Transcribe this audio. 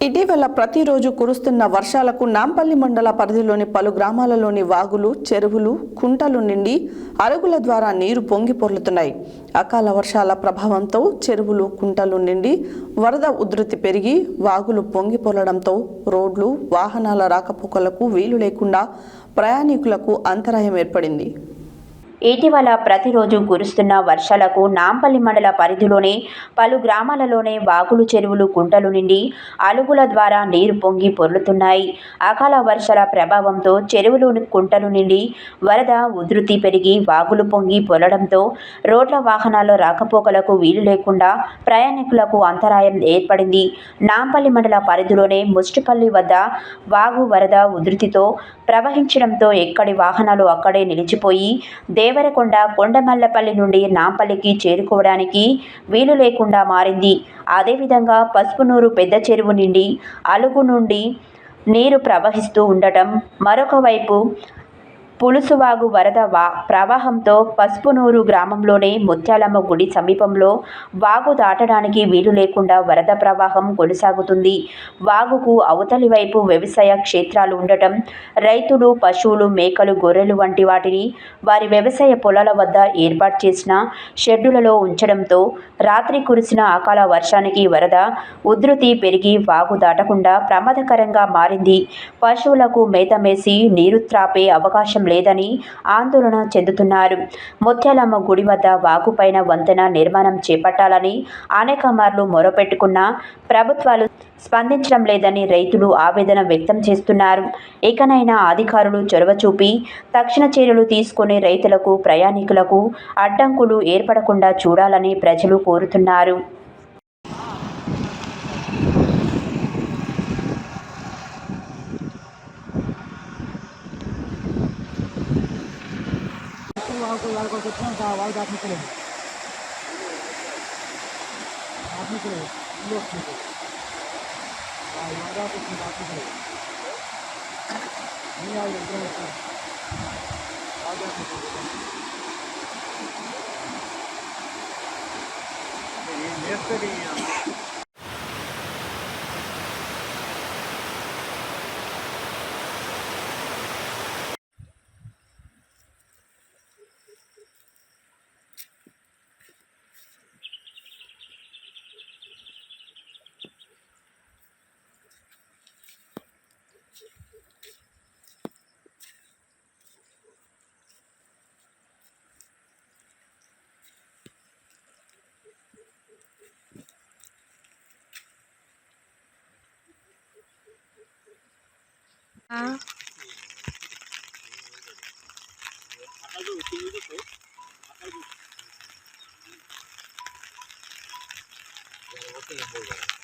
ఇటీవల ప్రతిరోజు కురుస్తున్న వర్షాలకు నాంపల్లి మండల పరిధిలోని పలు గ్రామాలలోని వాగులు, చెరువులు, కుంటలు నిండి అరుగుల ద్వారా నీరు పొంగి పొర్లుతున్నాయి. అకాల వర్షాల ప్రభావంతో చెరువులు, కుంటలు నిండి వరద ఉధృతి పెరిగి వాగులు పొంగి పొర్లడంతో రోడ్లు, వాహనాల రాకపోకలకు వీలు లేకుండా ప్రయాణికులకు అంతరాయం ఏర్పడింది. ఇటీవల ప్రతిరోజు కురుస్తున్న వర్షాలకు నాంపల్లి మండల పరిధిలోని పలు గ్రామాలలోనే వాగులు, చెరువులు, కుంటలు నిండి అలుగుల ద్వారా నీరు పొంగి పొర్లుతున్నాయి. అకాల వర్షాల ప్రభావంతో చెరువులు, కుంటలు నిండి వరద ఉధృతి పెరిగి వాగులు పొంగి పొర్లడంతో రోడ్ల, వాహనాల రాకపోకలకు వీలు లేకుండా ప్రయాణికులకు అంతరాయం ఏర్పడింది. నాంపల్లి మండల పరిధిలోనే ముస్టిపల్లి వద్ద వాగు వరద ఉధృతితో ప్రవహించడంతో ఎక్కడి వాహనాలు అక్కడే నిలిచిపోయి దేవరకొండ, కొండమల్లపల్లి నుండి నాంపల్లికి చేరుకోవడానికి వీలు లేకుండా మారింది. అదేవిధంగా పసుపునూరు పెద్ద చెరువు నుండి అలుగు నుండి నీరు ప్రవహిస్తూ ఉండటం, మరొక వైపు పులుసువాగు వరద ప్రవాహంతో పసుపునూరు గ్రామంలోని ముత్యాలమ్మ గుడి సమీపంలో వాగు దాటడానికి వీలు లేకుండా వరద ప్రవాహం కొనసాగుతుంది. వాగుకు అవతలి వైపు వ్యవసాయ క్షేత్రాలు ఉండటం, రైతులు పశువులు, మేకలు, గొర్రెలు వంటి వాటిని వారి వ్యవసాయ పొలాల వద్ద ఏర్పాటు చేసిన షెడ్డులలో ఉంచడంతో రాత్రి కురిసిన అకాల వర్షానికి వరద ఉధృతి పెరిగి వాగు దాటకుండా ప్రమాదకరంగా మారింది. పశువులకు మేత మేసి నీరు త్రాపే అవకాశం లేదని ఆందోళన చెందుతున్నారు. ముత్యాలమ్మ గుడి వద్ద వాగుపైన వంతెన నిర్మాణం చేపట్టాలని అనేక మార్లు మొరపెట్టుకున్నా ప్రభుత్వాలు స్పందించడం లేదని రైతులు ఆవేదన వ్యక్తం చేస్తున్నారు. ఇకనైనా అధికారులు చొరవ చూపి తక్షణ చర్యలు తీసుకుని రైతులకు, ప్రయాణికులకు అడ్డంకులు ఏర్పడకుండా చూడాలని ప్రజలు కోరుతున్నారు. Okay.